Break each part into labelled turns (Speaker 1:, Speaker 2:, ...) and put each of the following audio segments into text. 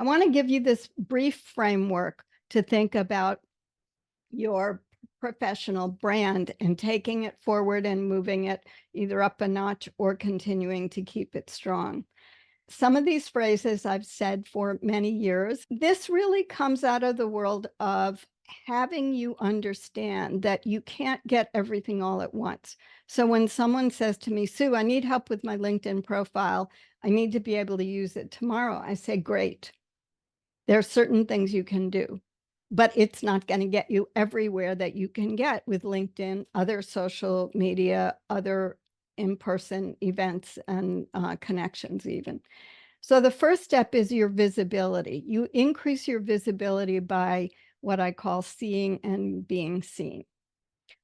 Speaker 1: I want to give you this brief framework to think about your professional brand and taking it forward and moving it either up a notch or continuing to keep it strong. Some of these phrases I've said for many years. This really comes out of the world of having you understand that you can't get everything all at once. So when someone says to me, Sue, I need help with my LinkedIn profile, I need to be able to use it tomorrow, I say, great. There are certain things you can do, but it's not going to get you everywhere that you can get with LinkedIn, other social media, other in-person events and connections even. So the first step is your visibility. You increase your visibility by what I call seeing and being seen.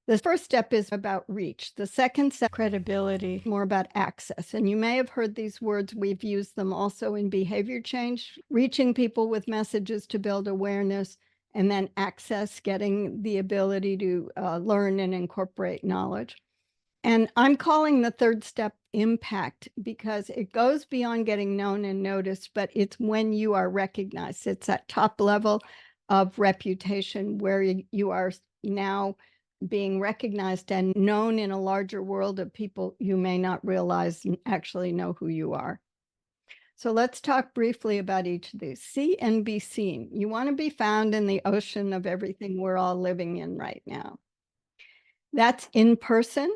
Speaker 1: The first step is about reach. The second step, credibility, more about access. And you may have heard these words. We've used them also in behavior change, reaching people with messages to build awareness, and then access, getting the ability to learn and incorporate knowledge. And I'm calling the third step impact because it goes beyond getting known and noticed, but it's when you are recognized. It's that top level of reputation where you are now being recognized and known in a larger world of people you may not realize and actually know who you are. So let's talk briefly about each of these. See and be seen. You want to be found in the ocean of everything we're all living in right now. That's in person,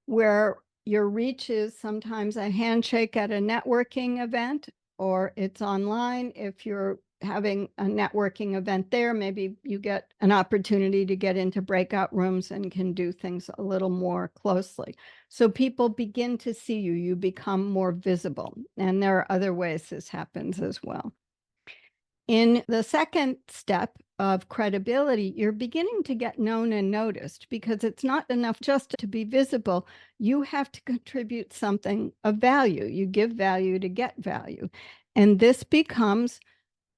Speaker 1: where your reach is sometimes a handshake at a networking event, or it's online. If you're having a networking event there, maybe you get an opportunity to get into breakout rooms and can do things a little more closely. So people begin to see you, you become more visible. And there are other ways this happens as well. In the second step of credibility, you're beginning to get known and noticed because it's not enough just to be visible. You have to contribute something of value. You give value to get value. And this becomes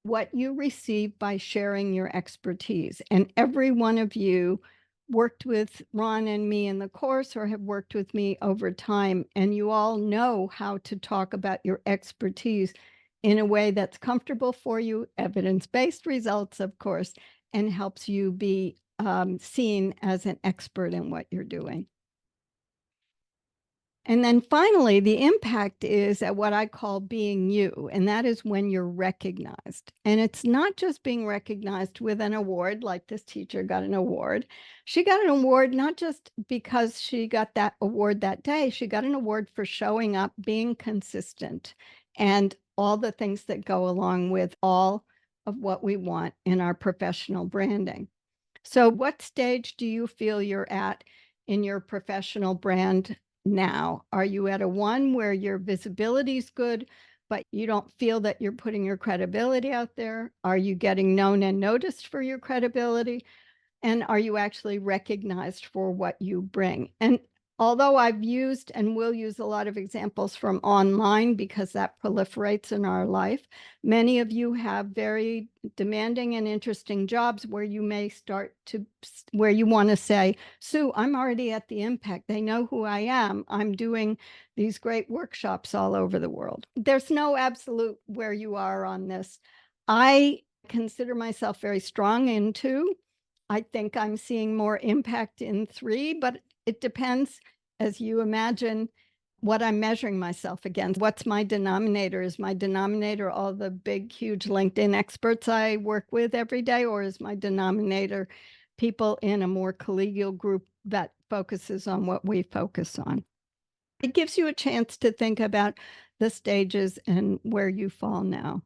Speaker 1: what you receive by sharing your expertise. And every one of you worked with Ron and me in the course or have worked with me over time, and you all know how to talk about your expertise in a way that's comfortable for you, evidence-based results, of course, and helps you be seen as an expert in what you're doing. And then finally, the impact is at what I call being you, and that is when you're recognized. And it's not just being recognized with an award, like this teacher got an award. She got an award not just because she got that award that day, she got an award for showing up, being consistent, and all the things that go along with all of what we want in our professional branding. So what stage do you feel you're at in your professional brand now? Are you at a one where your visibility is good, but you don't feel that you're putting your credibility out there? Are you getting known and noticed for your credibility? And are you actually recognized for what you bring? And although I've used and will use a lot of examples from online because that proliferates in our life, many of you have very demanding and interesting jobs where you may start to, where you want to say, Sue, I'm already at the impact. They know who I am. I'm doing these great workshops all over the world. There's no absolute where you are on this. I consider myself very strong in 2. I think I'm seeing more impact in 3, but it depends, as you imagine, what I'm measuring myself against. What's my denominator? Is my denominator all the big, huge LinkedIn experts I work with every day, or is my denominator people in a more collegial group that focuses on what we focus on? It gives you a chance to think about the stages and where you fall now.